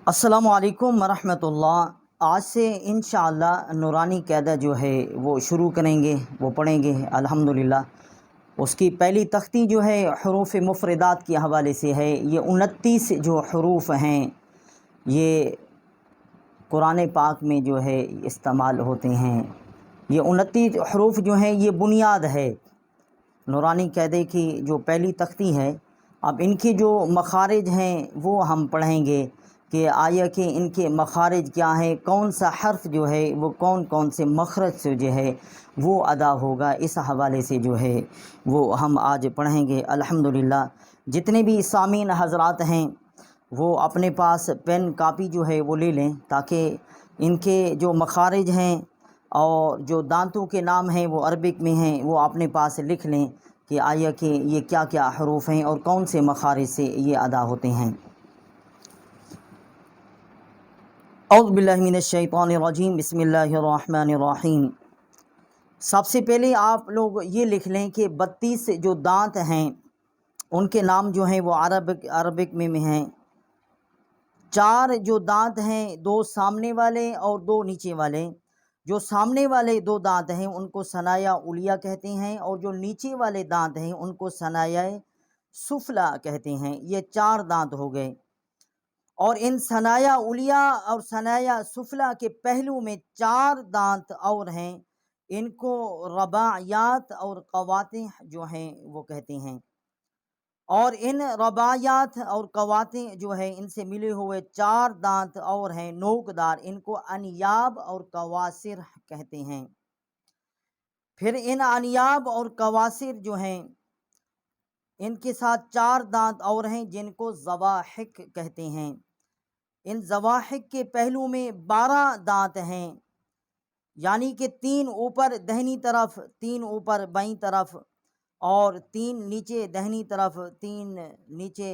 السلام علیکم ورحمۃ اللہ۔ آج سے انشاءاللہ نورانی قاعدہ جو ہے وہ شروع کریں گے، وہ پڑھیں گے الحمدللہ۔ اس کی پہلی تختی جو ہے حروف مفردات کے حوالے سے ہے۔ یہ 29 جو حروف ہیں یہ قرآن پاک میں جو ہے استعمال ہوتے ہیں۔ یہ 29 حروف جو ہیں یہ بنیاد ہے نورانی قاعدے کی جو پہلی تختی ہے۔ اب ان کے جو مخارج ہیں وہ ہم پڑھیں گے کہ آیا کہ ان کے مخارج کیا ہیں، کون سا حرف جو ہے وہ کون سے مخرج سے جو ہے وہ ادا ہوگا، اس حوالے سے جو ہے وہ ہم آج پڑھیں گے الحمدللہ۔ جتنے بھی سامعین حضرات ہیں وہ اپنے پاس پین کاپی جو ہے وہ لے لیں تاکہ ان کے جو مخارج ہیں اور جو دانتوں کے نام ہیں وہ عربک میں ہیں وہ اپنے پاس لکھ لیں کہ آیا کہ یہ کیا کیا حروف ہیں اور کون سے مخارج سے یہ ادا ہوتے ہیں۔ اعوذ باللہ من الشیطان الرجیم، بسم اللہ الرحمن الرحیم۔ سب سے پہلے آپ لوگ یہ لکھ لیں کہ 32 جو دانت ہیں ان کے نام جو ہیں وہ عربک میں ہیں۔ 4 جو دانت ہیں، 2 سامنے والے اور 2 نیچے والے۔ جو سامنے والے 2 دانت ہیں ان کو ثنایا علیہ کہتے ہیں، اور جو نیچے والے دانت ہیں ان کو ثنایا سفلی کہتے ہیں۔ یہ 4 دانت ہو گئے، اور ان ثنایا علیہ اور ثنایا سفلی کے پہلو میں 4 دانت اور ہیں، ان کو رباعیات اور قواطع جو ہیں وہ کہتے ہیں۔ اور ان رباعیات اور قواطع جو ہے ان سے ملے ہوئے 4 دانت اور ہیں نوکدار، ان کو انیاب اور قواصر کہتے ہیں۔ پھر ان انیاب اور قواصر جو ہیں ان کے ساتھ 4 دانت اور ہیں جن کو زواحق کہتے ہیں۔ ان زواحق کے پہلو میں 12 دانت ہیں، یعنی کہ 3 اوپر دہنی طرف، 3 اوپر بائیں طرف، اور 3 نیچے دہنی طرف، 3 نیچے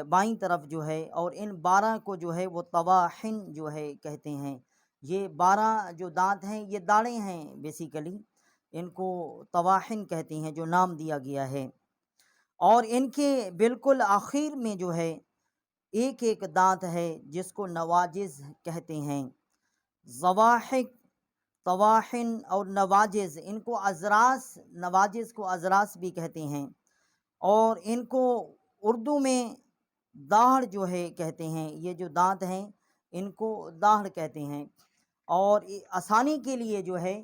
بائیں طرف جو ہے، اور ان 12 کو جو ہے وہ طواحن جو ہے کہتے ہیں۔ یہ 12 جو دانت ہیں یہ داڑیں ہیں بیسیکلی، ان کو طواحن کہتے ہیں جو نام دیا گیا ہے۔ اور ان کے بالکل آخر میں جو ہے ایک دانت ہے جس کو نواجز کہتے ہیں۔ زواحق، طواحن اور نواجز، ان کو اضراس، نواجز کو اضراس بھی کہتے ہیں، اور ان کو اردو میں داڑھ جو ہے کہتے ہیں۔ یہ جو دانت ہیں ان کو داڑھ کہتے ہیں۔ اور آسانی کے لیے جو ہے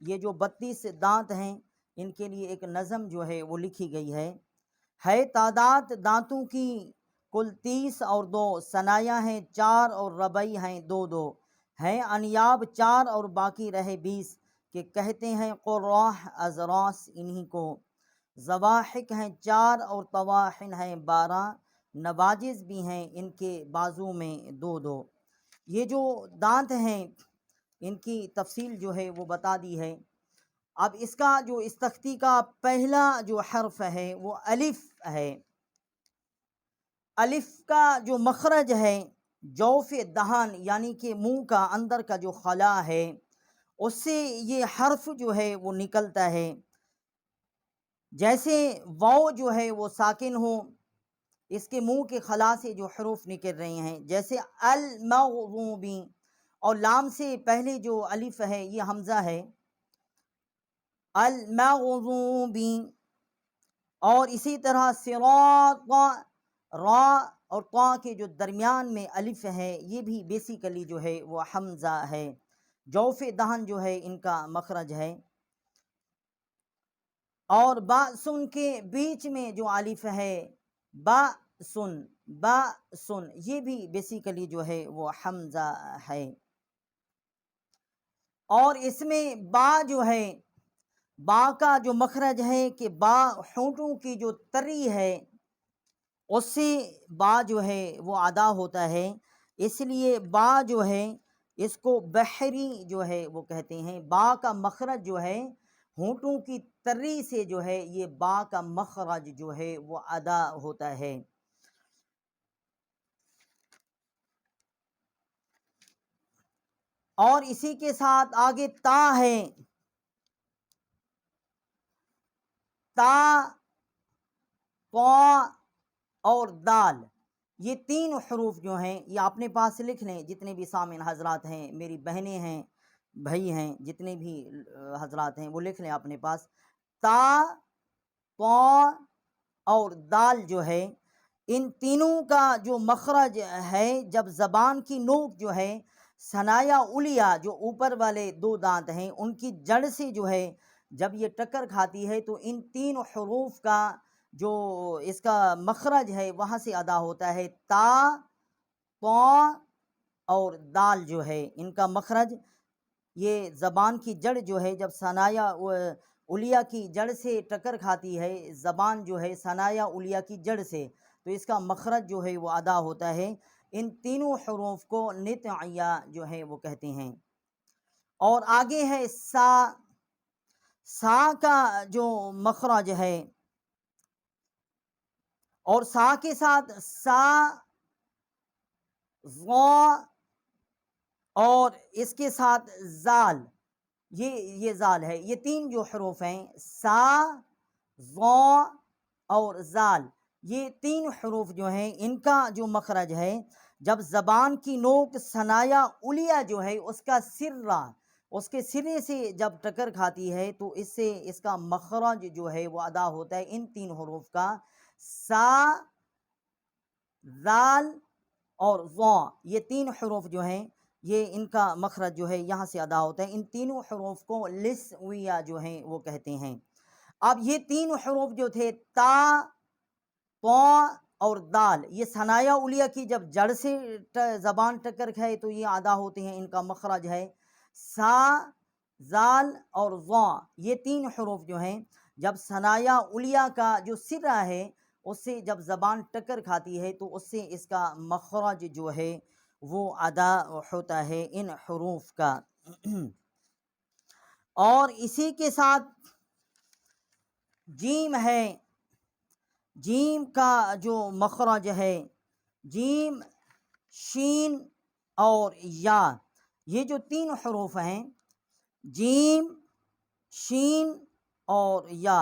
یہ جو 32 دانت ہیں ان کے لیے ایک نظم جو ہے وہ لکھی گئی ہے تعداد دانتوں کی کل 30 اور 2 ثنایا ہیں 4 اور ربعی ہیں 2 ہیں انیاب 4 اور باقی رہے 20 کہ کہتے ہیں قراح ازراس انہی کو۔ زواحق ہیں 4 اور طواحن ہیں 12، نواجز بھی ہیں ان کے بازو میں 2 یہ جو دانت ہیں ان کی تفصیل جو ہے وہ بتا دی ہے۔ اب اس کا جو اس تختی کا پہلا جو حرف ہے وہ الف ہے۔ الف کا جو مخرج ہے جوف دہن یعنی کہ منہ کا اندر کا جو خلا ہے اس سے یہ حرف جو ہے وہ نکلتا ہے۔ جیسے واو جو ہے وہ ساکن ہو، اس کے منہ کے خلا سے جو حروف نکل رہے ہیں، جیسے المغضوبی، اور لام سے پہلے جو الف ہے یہ حمزہ ہے المغضوبی، اور اسی طرح صراط، را اور طا کے جو درمیان میں الف ہے یہ بھی بیسیکلی جو ہے وہ حمزہ ہے۔ جوف دہن جو ہے ان کا مخرج ہے۔ اور با سن کے بیچ میں جو الف ہے با سن یہ بھی بیسیکلی جو ہے وہ حمزہ ہے۔ اور اس میں با جو ہے، با کا جو مخرج ہے کہ با ہونٹوں کی جو تری ہے اس سے با جو ہے وہ ادا ہوتا ہے، اس لیے با جو ہے اس کو بحری جو ہے وہ کہتے ہیں۔ با کا مخرج جو ہے ہونٹوں کی تری سے جو ہے یہ با کا مخرج جو ہے وہ ادا ہوتا ہے۔ اور اسی کے ساتھ آگے تا ہے، تا، قا اور دال، یہ تین حروف جو ہیں یہ اپنے پاس لکھ لیں، جتنے بھی سامعین حضرات ہیں، میری بہنیں ہیں، بھائی ہیں، جتنے بھی حضرات ہیں وہ لکھ لیں اپنے پاس۔ تا، طا اور دال جو ہے، ان تینوں کا جو مخرج ہے جب زبان کی نوک جو ہے ثنایا علیا جو اوپر والے دو دانت ہیں ان کی جڑ سے جو ہے جب یہ ٹکر کھاتی ہے تو ان تین حروف کا جو اس کا مخرج ہے وہاں سے ادا ہوتا ہے۔ تا، طا اور دال جو ہے ان کا مخرج، یہ زبان کی جڑ جو ہے جب ثنایا علیا کی جڑ سے ٹکر کھاتی ہے، زبان جو ہے ثنایا علیا کی جڑ سے، تو اس کا مخرج جو ہے وہ ادا ہوتا ہے۔ ان تینوں حروف کو نطعیہ جو ہے وہ کہتے ہیں۔ اور آگے ہے سا۔ سا کا جو مخرج ہے، اور سا کے ساتھ سا، ظا اور اس کے ساتھ زال، یہ زال ہے، یہ تین جو حروف ہیں سا، ظا اور زال، یہ تین حروف جو ہیں ان کا جو مخرج ہے جب زبان کی نوک ثنایا علیا جو ہے اس کا سرہ، اس کے سرے سے جب ٹکر کھاتی ہے تو اس سے اس کا مخرج جو ہے وہ ادا ہوتا ہے ان تین حروف کا، سا، زال اور ظا، یہ تین حروف جو ہیں یہ ان کا مخرج جو ہے یہاں سے ادا ہوتا ہے۔ ان تینوں حروف کو لسویہ جو ہیں وہ کہتے ہیں۔ اب یہ تین حروف جو تھے تا، طا اور دال، یہ ثنایا علیا کی جب جڑ سے زبان ٹکر کھائے تو یہ ادا ہوتے ہیں، ان کا مخرج ہے سا، زال اور ظا، یہ تین حروف جو ہیں جب ثنایا علیا کا جو سرہ ہے اس سے جب زبان ٹکر کھاتی ہے تو اس سے اس کا مخرج جو ہے وہ ادا ہوتا ہے ان حروف کا۔ اور اسی کے ساتھ جیم ہے، جیم کا جو مخرج ہے، جیم، شین اور یا، یہ جو تین حروف ہیں جیم، شین اور یا،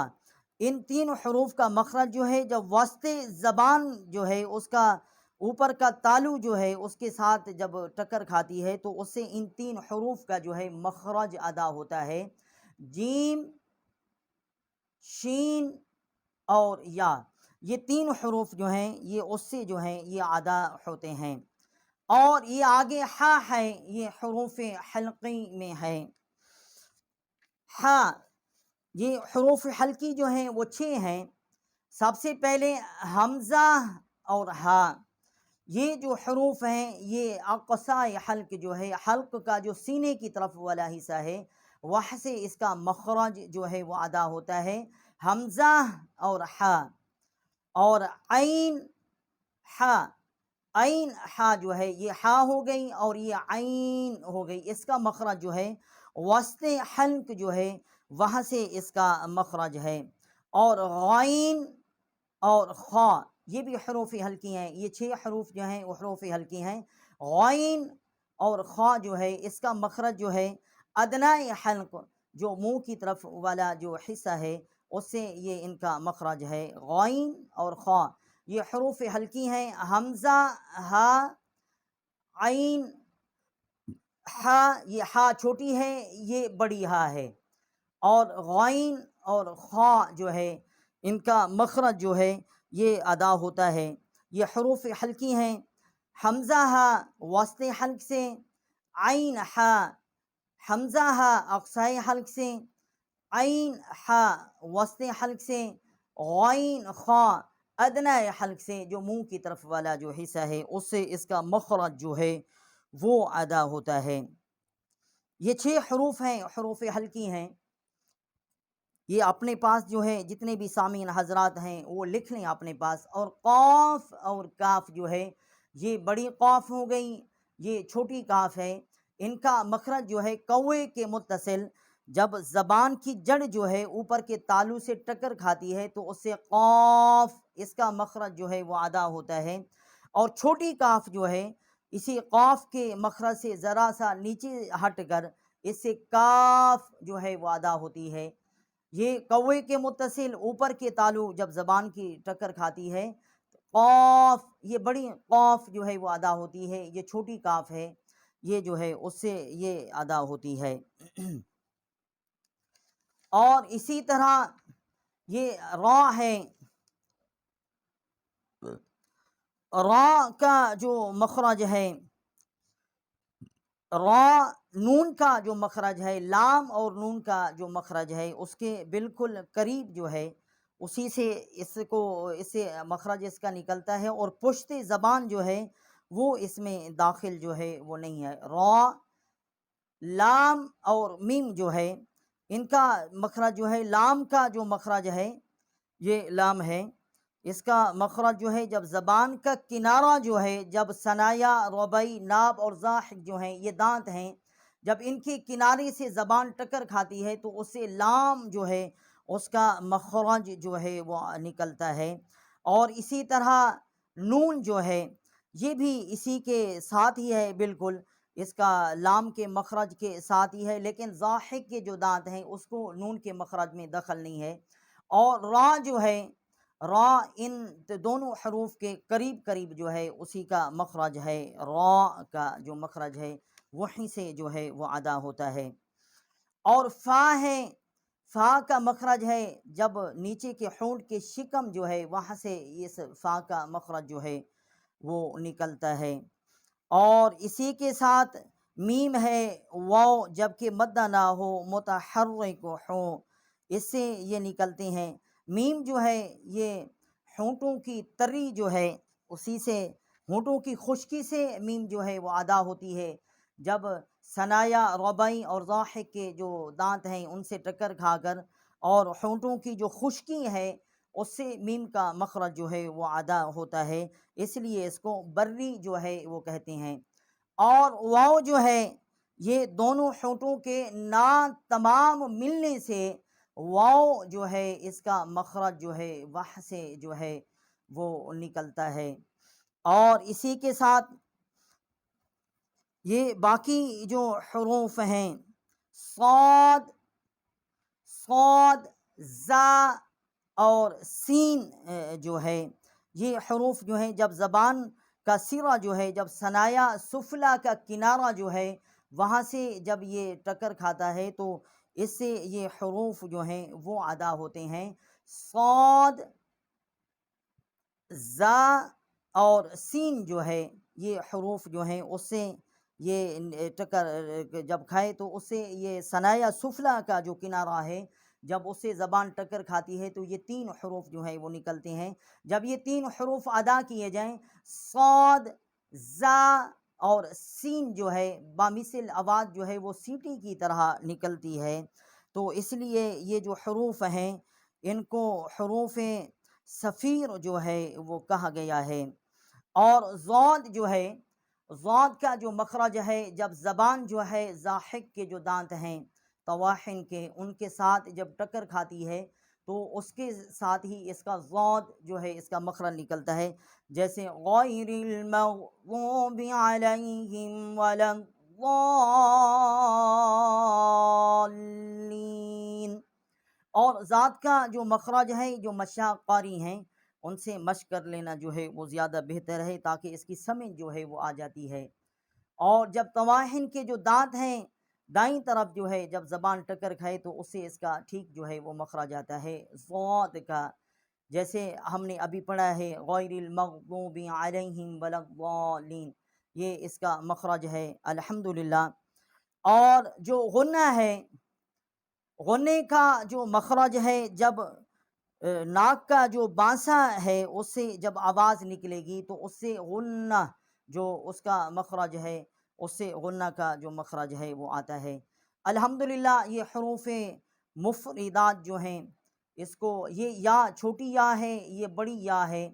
ان تین حروف کا مخرج جو ہے جب وسط زبان جو ہے اس کا اوپر کا تالو جو ہے اس کے ساتھ جب ٹکر کھاتی ہے تو اس سے ان تین حروف کا جو ہے مخرج ادا ہوتا ہے، جیم، شین اور یا، یہ تین حروف جو ہیں یہ اس سے جو ہیں یہ ادا ہوتے ہیں۔ اور یہ آگے ہا ہے، یہ حروف حلقی میں ہے۔ ہا، یہ حروف حلقی جو ہیں وہ 6 ہیں۔ سب سے پہلے حمزہ اور ہا، یہ جو حروف ہیں یہ اقصائے حلق جو ہے، حلق کا جو سینے کی طرف والا حصہ ہے وہاں سے اس کا مخرج جو ہے وہ ادا ہوتا ہے، حمزہ اور ہا۔ اور عین، ہا، عین ہا جو ہے یہ ہا ہو گئی اور یہ عین ہو گئی، اس کا مخرج جو ہے وسط حلق جو ہے وہاں سے اس کا مخرج ہے۔ اور غین اور خا، یہ بھی حروف حلقی ہیں، یہ 6 حروف جو ہیں وہ حروف حلقی ہیں۔ غین اور خا جو ہے اس کا مخرج جو ہے ادنائے حلق، جو منہ کی طرف والا جو حصہ ہے اس سے یہ ان کا مخرج ہے، غین اور خا، یہ حروف حلقی ہیں۔ حمزہ، ہا، عین، ہا، یہ ہا چھوٹی ہے، یہ بڑی ہا ہے، اور غین اور خا جو ہے ان کا مخرج جو ہے یہ ادا ہوتا ہے، یہ حروف حلقی ہیں۔ حمزہ ہا وسط حلق سے، عین ہا، حمزہ ہا اقصائے حلق سے، عین ہا وسط حلق سے، غین خا ادنائے حلق سے، جو منہ کی طرف والا جو حصہ ہے اس سے اس کا مخرج جو ہے وہ ادا ہوتا ہے۔ یہ 6 حروف ہیں، حروف حلقی ہیں، یہ اپنے پاس جو ہے جتنے بھی سامعین حضرات ہیں وہ لکھ لیں اپنے پاس۔ اور قاف اور کاف جو ہے یہ بڑی قاف ہو گئی، یہ چھوٹی کاف ہے، ان کا مخرج جو ہے کوے کے متصل جب زبان کی جڑ جو ہے اوپر کے تالو سے ٹکر کھاتی ہے تو اس سے قاف، اس کا مخرج جو ہے وہ ادا ہوتا ہے۔ اور چھوٹی کاف جو ہے اسی قاف کے مخرج سے ذرا سا نیچے ہٹ کر اس سے کاف جو ہے وہ ادا ہوتی ہے۔ یہ کوے کے متصل اوپر کے تالو جب زبان کی ٹکر کھاتی ہے قاف، یہ بڑی قاف جو ہے وہ ادا ہوتی ہے، یہ چھوٹی کاف ہے، یہ جو ہے اس سے یہ ادا ہوتی ہے۔ اور اسی طرح یہ را ہے، را کا جو مخرج ہے، را نون کا جو مخرج ہے، لام اور نون کا جو مخرج ہے اس کے بالکل قریب جو ہے، اسی سے اس سے مخرج اس کا نکلتا ہے، اور پشت زبان جو ہے وہ اس میں داخل جو ہے وہ نہیں ہے۔ را، لام اور میم جو ہے ان کا مخرج جو ہے، لام کا جو مخرج ہے یہ لام ہے، اس کا مخرج جو ہے جب زبان کا کنارہ جو ہے، جب ثنایا، ربائی، ناب اور ضاحک جو ہیں یہ دانت ہیں، جب ان کے کنارے سے زبان ٹکر کھاتی ہے تو اس سے لام جو ہے اس کا مخرج جو ہے وہ نکلتا ہے۔ اور اسی طرح نون جو ہے یہ بھی اسی کے ساتھ ہی ہے، بالکل اس کا لام کے مخرج کے ساتھ ہی ہے، لیکن ضاحک کے جو دانت ہیں اس کو نون کے مخرج میں دخل نہیں ہے۔ اور را جو ہے، را ان دونوں حروف کے قریب قریب جو ہے اسی کا مخرج ہے، را کا جو مخرج ہے وہیں سے جو ہے وہ ادا ہوتا ہے۔ اور فا ہے، فا کا مخرج ہے جب نیچے کے ہونٹ کے شکم جو ہے وہاں سے اس فا کا مخرج جو ہے وہ نکلتا ہے۔ اور اسی کے ساتھ میم ہے، واو جبکہ مدہ نہ ہو، متحرک ہو، اس سے یہ نکلتے ہیں۔ میم جو ہے یہ ہونٹوں کی تری جو ہے اسی سے، ہونٹوں کی خشکی سے میم جو ہے وہ ادا ہوتی ہے، جب ثنایا، ربائی اور ضاحک کے جو دانت ہیں ان سے ٹکر کھا کر اور ہونٹوں کی جو خشکی ہے اس سے میم کا مخرج جو ہے وہ ادا ہوتا ہے، اس لیے اس کو بری جو ہے وہ کہتے ہیں۔ اور واو جو ہے یہ دونوں ہونٹوں کے تمام ملنے سے واو جو ہے اس کا مخرج جو ہے وہاں سے جو ہے وہ نکلتا ہے۔ اور اسی کے ساتھ یہ باقی جو حروف ہیں، صاد، صاد، زا اور سین جو ہے، یہ حروف جو ہیں جب زبان کا سرہ جو ہے، جب ثنایا سفلا کا کنارہ جو ہے وہاں سے جب یہ ٹکر کھاتا ہے تو اس سے یہ حروف جو ہیں وہ ادا ہوتے ہیں۔ صاد، زا اور سین جو ہے یہ حروف جو ہیں اس سے یہ ٹکر جب کھائے تو اس سے یہ ثنایا سفلا کا جو کنارہ ہے جب اس سے زبان ٹکر کھاتی ہے تو یہ تین حروف جو ہیں وہ نکلتے ہیں۔ جب یہ تین حروف ادا کیے جائیں، صاد، زا اور سین جو ہے بامثل آواز جو ہے وہ سیٹی کی طرح نکلتی ہے، تو اس لیے یہ جو حروف ہیں ان کو حروف صفیر جو ہے وہ کہا گیا ہے۔ اور ضاد جو ہے، ضاد کا جو مخرج ہے جب زبان جو ہے ضاحک کے جو دانت ہیں طواحن کے ان کے ساتھ جب ٹکر کھاتی ہے تو اس کے ساتھ ہی اس کا ضاد جو ہے اس کا مخرج نکلتا ہے، جیسے غیر المغضوب علیہم ولا الضالین۔ اور ذات کا جو مخرج ہے، جو مشاق قاری ہیں ان سے مشق کر لینا جو ہے وہ زیادہ بہتر ہے تاکہ اس کی سمجھ جو ہے وہ آ جاتی ہے۔ اور جب طواحن کے جو دانت ہیں دائیں طرف جو ہے جب زبان ٹکر کھائے تو اس سے اس کا ٹھیک جو ہے وہ مخرج آتا ہے ضاد کا، جیسے ہم نے ابھی پڑھا ہے غیر المغضوب علیہم ولا الضالین، یہ اس کا مخرج ہے الحمدللہ۔ اور جو غنہ ہے، غنے کا جو مخرج ہے جب ناک کا جو بانسا ہے اس سے جب آواز نکلے گی تو اس سے غنہ جو اس کا مخرج ہے اس سے غنہ کا جو مخرج ہے وہ آتا ہے۔ الحمدللہ یہ حروف مفردات جو ہیں اس کو، یہ یا چھوٹی یا ہے، یہ بڑی یا ہے،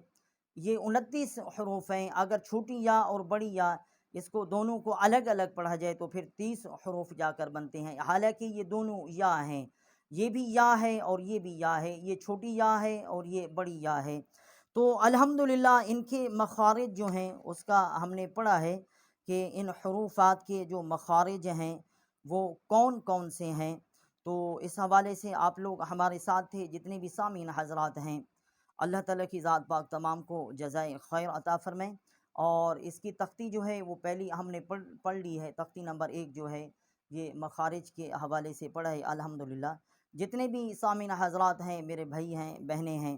یہ 29 حروف ہیں، اگر چھوٹی یا اور بڑی یا اس کو دونوں کو الگ الگ پڑھا جائے تو پھر 30 حروف جا کر بنتے ہیں، حالانکہ یہ دونوں یا ہیں، یہ بھی یا ہے اور یہ بھی یا ہے، یہ چھوٹی یا ہے اور یہ بڑی یا ہے۔ تو الحمدللہ ان کے مخارج جو ہیں اس کا ہم نے پڑھا ہے کہ ان حروفات کے جو مخارج ہیں وہ کون کون سے ہیں، تو اس حوالے سے آپ لوگ ہمارے ساتھ تھے جتنے بھی سامعین حضرات ہیں، اللہ تعالیٰ کی ذات پاک تمام کو جزائے خیر عطا فرمائیں۔ اور اس کی تختی جو ہے وہ پہلی ہم نے پڑھ لی ہے، تختی نمبر 1 جو ہے یہ مخارج کے حوالے سے پڑھا ہے الحمدللہ۔ جتنے بھی سامعین حضرات ہیں، میرے بھائی ہیں، بہنیں ہیں،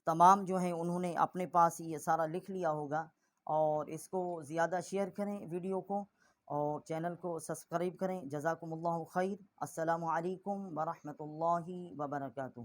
تمام جو ہیں انہوں نے اپنے پاس یہ سارا لکھ لیا ہوگا، اور اس کو زیادہ شیئر کریں ویڈیو کو، اور چینل کو سبسکرائب کریں۔ جزاکم اللہ خیر۔ السلام علیکم ورحمۃ اللہ وبرکاتہ۔